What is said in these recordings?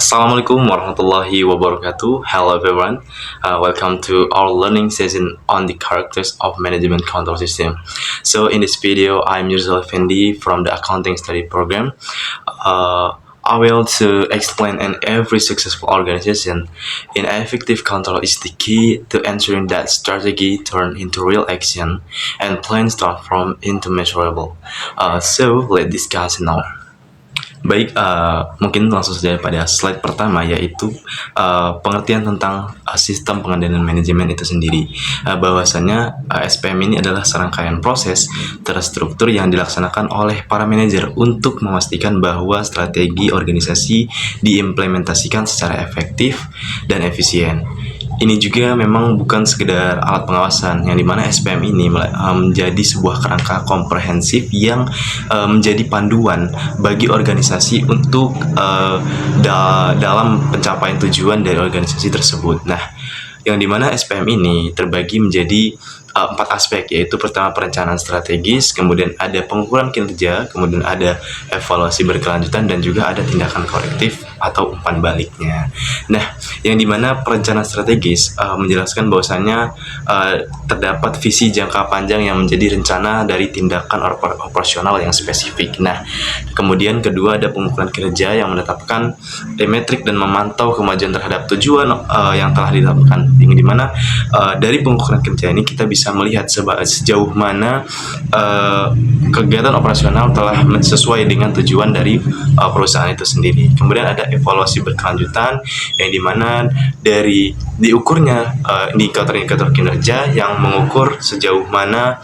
Assalamualaikum warahmatullahi wabarakatuh. Hello everyone. Welcome to our learning session on the characters of management control system. So in this video, I'm Yusuf Effendi from the accounting study program. I will to explain in every successful organization, in effective control is the key to ensuring that strategy turn into real action and plans transform into measurable. So let's discuss now. Baik, mungkin langsung saja pada slide pertama, yaitu pengertian tentang sistem pengendalian manajemen itu sendiri. Bahwasanya SPM ini adalah serangkaian proses terstruktur yang dilaksanakan oleh para manajer untuk memastikan bahwa strategi organisasi diimplementasikan secara efektif dan efisien. Ini juga memang bukan sekedar alat pengawasan, yang dimana SPM ini menjadi sebuah kerangka komprehensif yang menjadi panduan bagi organisasi untuk dalam pencapaian tujuan dari organisasi tersebut. Nah, yang dimana SPM ini terbagi menjadi 4 aspek, yaitu pertama perencanaan strategis, kemudian ada pengukuran kinerja, kemudian ada evaluasi berkelanjutan, dan juga ada tindakan korektif atau umpan baliknya. Nah, yang dimana perencanaan strategis menjelaskan bahwasannya terdapat visi jangka panjang yang menjadi rencana dari tindakan operasional yang spesifik. Nah, kemudian kedua ada pengukuran kinerja yang menetapkan metrik dan memantau kemajuan terhadap tujuan yang telah ditetapkan. Yang dimana dari pengukuran kinerja ini kita bisa melihat sejauh mana kegiatan operasional telah sesuai dengan tujuan dari perusahaan itu sendiri. Kemudian ada evaluasi berkelanjutan, yang dimana dari diukurnya indikator-indikator kinerja yang mengukur sejauh mana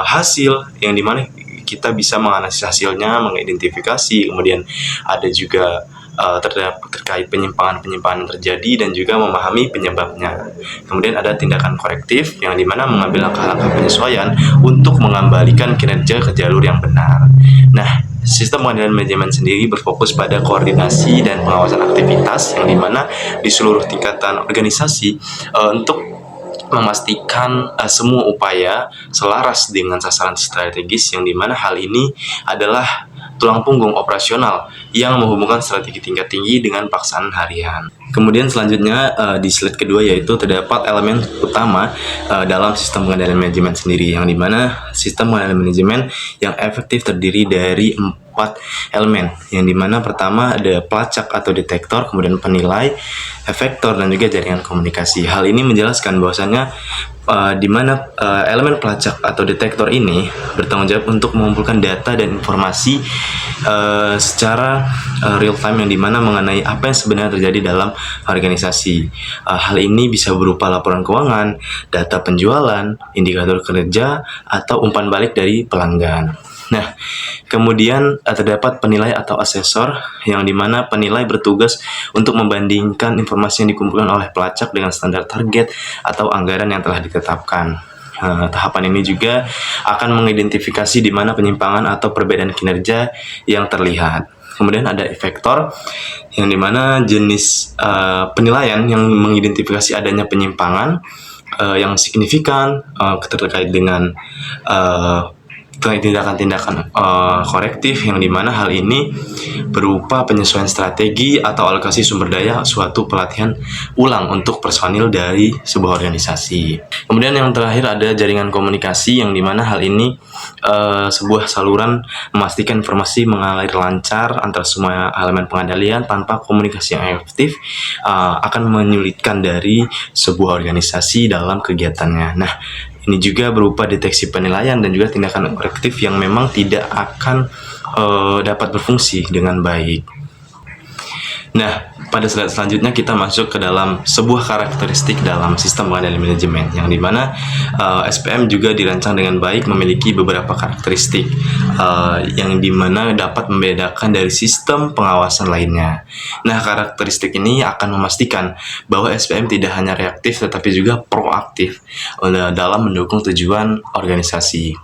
hasil, yang dimana kita bisa menganalisis hasilnya, mengidentifikasi, kemudian ada juga terkait penyimpangan-penyimpangan yang terjadi dan juga memahami penyebabnya. Kemudian ada tindakan korektif, yang dimana mengambil langkah-langkah penyesuaian untuk mengembalikan kinerja ke jalur yang benar. Nah, sistem pengendalian manajemen sendiri berfokus pada koordinasi dan pengawasan aktivitas, yang dimana di seluruh tingkatan organisasi untuk memastikan semua upaya selaras dengan sasaran strategis, yang dimana hal ini adalah tulang punggung operasional yang menghubungkan strategi tingkat tinggi dengan pelaksanaan harian. Kemudian selanjutnya di slide kedua, yaitu terdapat elemen utama dalam sistem pengendalian manajemen sendiri, yang dimana sistem pengendalian manajemen yang efektif terdiri dari 4 elemen, yang dimana pertama ada pelacak atau detektor, kemudian penilai, efektor, dan juga jaringan komunikasi. Hal ini menjelaskan bahwasannya di mana elemen pelacak atau detektor ini bertanggung jawab untuk mengumpulkan data dan informasi secara real time, yang dimana mengenai apa yang sebenarnya terjadi dalam organisasi. Hal ini bisa berupa laporan keuangan, data penjualan, indikator kerja, atau umpan balik dari pelanggan. Nah, kemudian terdapat penilai atau asesor, yang dimana penilai bertugas untuk membandingkan informasi yang dikumpulkan oleh pelacak dengan standar target atau anggaran yang telah ditetapkan. Tahapan ini juga akan mengidentifikasi di mana penyimpangan atau perbedaan kinerja yang terlihat. Kemudian ada efektor, yang dimana jenis penilaian yang mengidentifikasi adanya penyimpangan yang signifikan terkait dengan tindakan-tindakan korektif, yang dimana hal ini berupa penyesuaian strategi atau alokasi sumber daya suatu pelatihan ulang untuk personil dari sebuah organisasi. Kemudian yang terakhir ada jaringan komunikasi, yang dimana hal ini sebuah saluran memastikan informasi mengalir lancar antara semua elemen pengendalian. Tanpa komunikasi yang efektif akan menyulitkan dari sebuah organisasi dalam kegiatannya. Nah, ini juga berupa deteksi penilaian dan juga tindakan korektif yang memang tidak akan dapat berfungsi dengan baik. Nah, pada slide selanjutnya kita masuk ke dalam sebuah karakteristik dalam sistem pengendalian manajemen, yang dimana SPM juga dirancang dengan baik, memiliki beberapa karakteristik yang dimana dapat membedakan dari sistem pengawasan lainnya. Nah, karakteristik ini akan memastikan bahwa SPM tidak hanya reaktif tetapi juga proaktif dalam mendukung tujuan organisasi.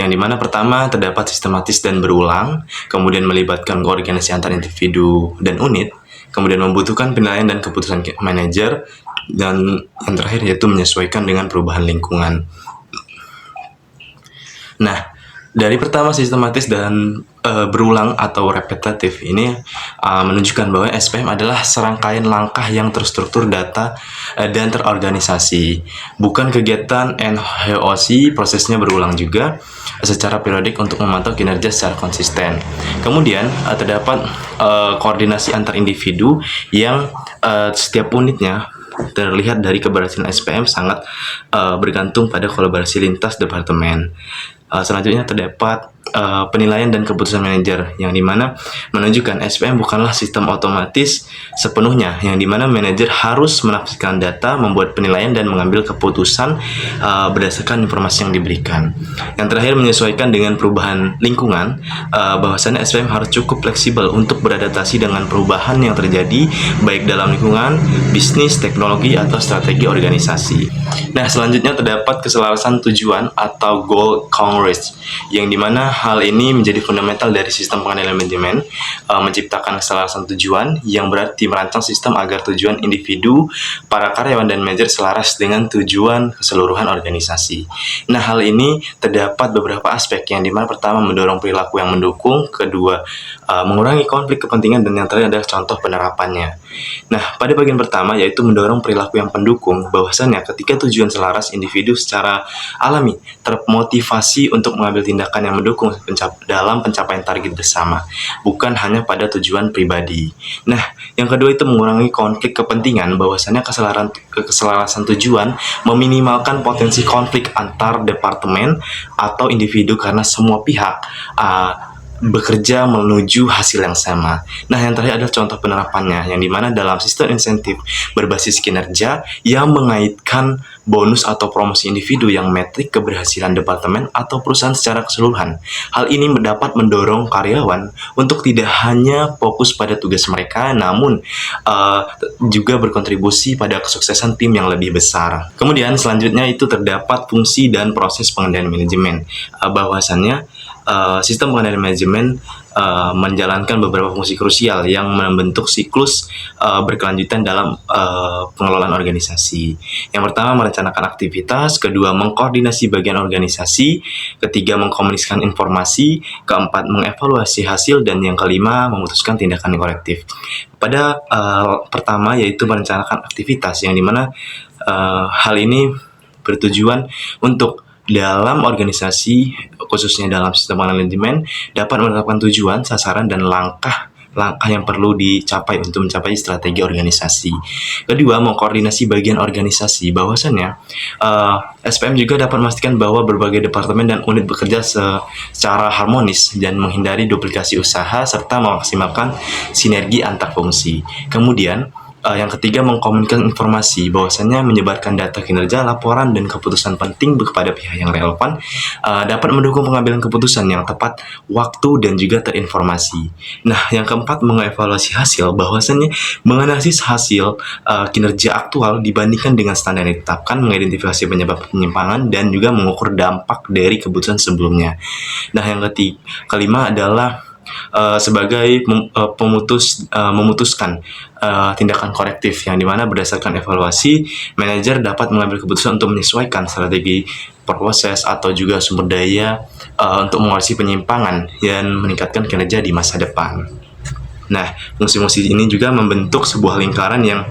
Yang dimana pertama terdapat sistematis dan berulang, kemudian melibatkan koordinasi antar individu dan unit, kemudian membutuhkan penilaian dan keputusan manajer, dan yang terakhir yaitu menyesuaikan dengan perubahan lingkungan. Nah, Dari pertama sistematis dan berulang atau repetitif ini menunjukkan bahwa SPM adalah serangkaian langkah yang terstruktur data dan terorganisasi. Bukan kegiatan NHOC, prosesnya berulang juga secara periodik untuk memantau kinerja secara konsisten. Kemudian terdapat koordinasi antar individu yang setiap unitnya terlihat dari keberhasilan SPM sangat bergantung pada kolaborasi lintas departemen. Selanjutnya terdapat penilaian dan keputusan manajer, yang dimana menunjukkan SPM bukanlah sistem otomatis sepenuhnya, yang dimana manajer harus menafsirkan data, membuat penilaian dan mengambil keputusan berdasarkan informasi yang diberikan. Yang terakhir, menyesuaikan dengan perubahan lingkungan, bahwasannya SPM harus cukup fleksibel untuk beradaptasi dengan perubahan yang terjadi baik dalam lingkungan, bisnis, teknologi, atau strategi organisasi. Nah, selanjutnya terdapat keselarasan tujuan atau goal coverage, yang dimana hal ini menjadi fundamental dari sistem pengendalian manajemen, menciptakan keselarasan tujuan yang berarti merancang sistem agar tujuan individu, para karyawan, dan manajer selaras dengan tujuan keseluruhan organisasi. Nah, hal ini terdapat beberapa aspek, yang dimana pertama mendorong perilaku yang mendukung, kedua mengurangi konflik kepentingan, dan yang terakhir adalah contoh penerapannya. Nah, pada bagian pertama yaitu mendorong perilaku yang pendukung, bahwasannya ketika tujuan selaras, individu secara alami termotivasi untuk mengambil tindakan yang mendukung dalam pencapaian target bersama, bukan hanya pada tujuan pribadi. Nah, yang kedua itu mengurangi konflik kepentingan, bahwasannya keselarasan tujuan meminimalkan potensi konflik antar departemen atau individu karena semua pihak bekerja menuju hasil yang sama. Nah, yang terakhir adalah contoh penerapannya, yang dimana dalam sistem insentif berbasis kinerja yang mengaitkan bonus atau promosi individu yang metrik keberhasilan departemen atau perusahaan secara keseluruhan. Hal ini dapat mendorong karyawan untuk tidak hanya fokus pada tugas mereka, namun juga berkontribusi pada kesuksesan tim yang lebih besar. Kemudian selanjutnya itu terdapat fungsi dan proses pengendalian manajemen, bahwasannya sistem pengendalian manajemen menjalankan beberapa fungsi krusial yang membentuk siklus berkelanjutan dalam pengelolaan organisasi. Yang pertama, merencanakan aktivitas, kedua, mengkoordinasi bagian organisasi, ketiga, mengkomunikasikan informasi, keempat, mengevaluasi hasil, dan yang kelima, memutuskan tindakan korektif. Pada pertama yaitu merencanakan aktivitas, yang dimana hal ini bertujuan untuk dalam organisasi, khususnya dalam sistem manajemen, dapat menetapkan tujuan, sasaran, dan langkah yang perlu dicapai untuk mencapai strategi organisasi. Kedua, mengkoordinasi bagian organisasi, bahwasannya SPM juga dapat memastikan bahwa berbagai departemen dan unit bekerja secara harmonis dan menghindari duplikasi usaha serta memaksimalkan sinergi antar fungsi. Kemudian yang ketiga, mengkomunikasikan informasi, bahwasannya menyebarkan data kinerja, laporan, dan keputusan penting kepada pihak yang relevan dapat mendukung pengambilan keputusan yang tepat waktu dan juga terinformasi. Nah, yang keempat, mengevaluasi hasil, bahwasannya menganalisis hasil kinerja aktual dibandingkan dengan standar yang ditetapkan, mengidentifikasi penyebab penyimpangan, dan juga mengukur dampak dari keputusan sebelumnya. Nah, yang kelima adalah sebagai memutuskan tindakan korektif, yang dimana berdasarkan evaluasi, manajer dapat mengambil keputusan untuk menyesuaikan strategi proses atau juga sumber daya untuk mengatasi penyimpangan dan meningkatkan kinerja di masa depan. Nah, fungsi-fungsi ini juga membentuk sebuah lingkaran yang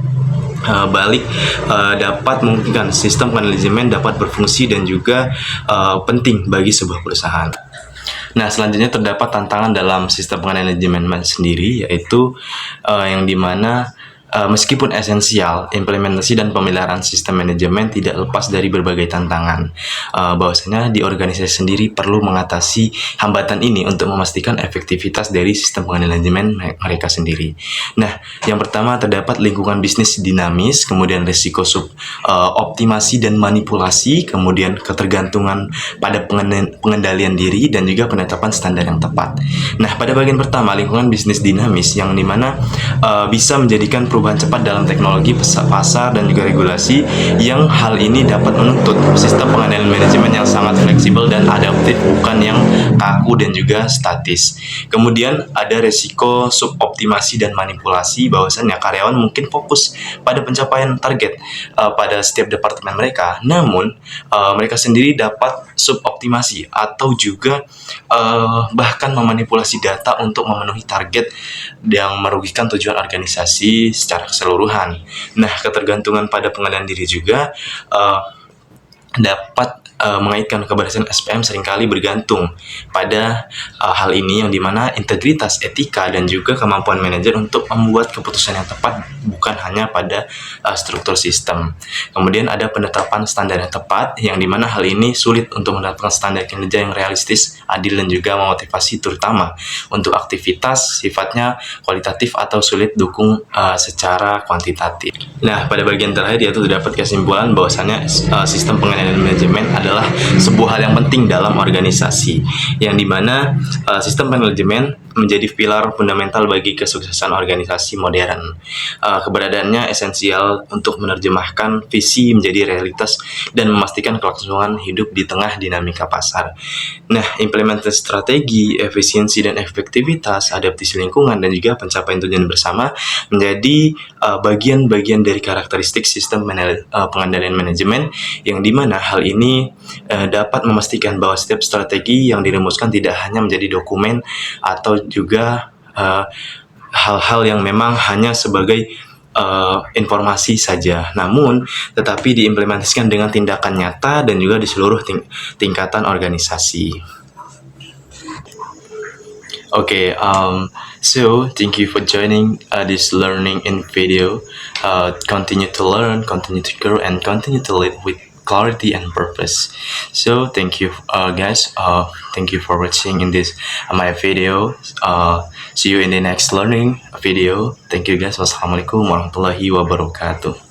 dapat memungkinkan sistem manajemen dapat berfungsi dan juga penting bagi sebuah perusahaan. Nah, selanjutnya terdapat tantangan dalam sistem manajemen sendiri, yaitu yang dimana meskipun esensial, implementasi dan pemeliharaan sistem manajemen tidak lepas dari berbagai tantangan. Bahwasanya di organisasi sendiri perlu mengatasi hambatan ini untuk memastikan efektivitas dari sistem manajemen mereka sendiri. Nah, yang pertama terdapat lingkungan bisnis dinamis, kemudian risiko optimasi dan manipulasi, kemudian ketergantungan pada pengendalian diri, dan juga penetapan standar yang tepat. Nah, pada bagian pertama, lingkungan bisnis dinamis, yang dimana bisa menjadikan perubahan cepat dalam teknologi, pasar, dan juga regulasi, yang hal ini dapat menuntut sistem pengendalian manajemen yang sangat fleksibel dan adaptif, bukan yang kaku dan juga statis. Kemudian ada resiko suboptimasi dan manipulasi, bahwasannya karyawan mungkin fokus pada pencapaian target pada setiap departemen mereka, namun mereka sendiri dapat suboptimasi atau juga bahkan memanipulasi data untuk memenuhi target yang merugikan tujuan organisasi secara keseluruhan. Nah, ketergantungan pada pengendalian diri juga dapat mengaitkan keberhasilan SPM seringkali bergantung pada hal ini, yang dimana integritas, etika, dan juga kemampuan manajer untuk membuat keputusan yang tepat bukan hanya pada struktur sistem. Kemudian ada penetapan standar yang tepat, yang dimana hal ini sulit untuk mendapatkan standar kinerja yang realistis, adil, dan juga memotivasi, terutama untuk aktivitas sifatnya kualitatif atau sulit dukung secara kuantitatif. Nah, pada bagian terakhir yaitu terdapat kesimpulan bahwasannya sistem pengendalian manajemen adalah sebuah hal yang penting dalam organisasi, yang dimana sistem manajemen menjadi pilar fundamental bagi kesuksesan organisasi modern. Keberadaannya esensial untuk menerjemahkan visi menjadi realitas dan memastikan kelangsungan hidup di tengah dinamika pasar. Nah, implementasi strategi, efisiensi dan efektivitas, adaptasi lingkungan, dan juga pencapaian tujuan bersama menjadi bagian-bagian dari karakteristik sistem pengendalian manajemen, yang dimana hal ini dapat memastikan bahwa setiap strategi yang dirumuskan tidak hanya menjadi dokumen atau juga hal-hal yang memang hanya sebagai informasi saja, namun tetapi diimplementasikan dengan tindakan nyata dan juga di seluruh tingkatan organisasi. Okay, so thank you for joining this learning in video. Continue to learn, continue to grow, and continue to lead with clarity and purpose. So thank you, guys. Thank you for watching in this my video. See you in the next learning video. Thank you, guys. Wassalamualaikum warahmatullahi wabarakatuh.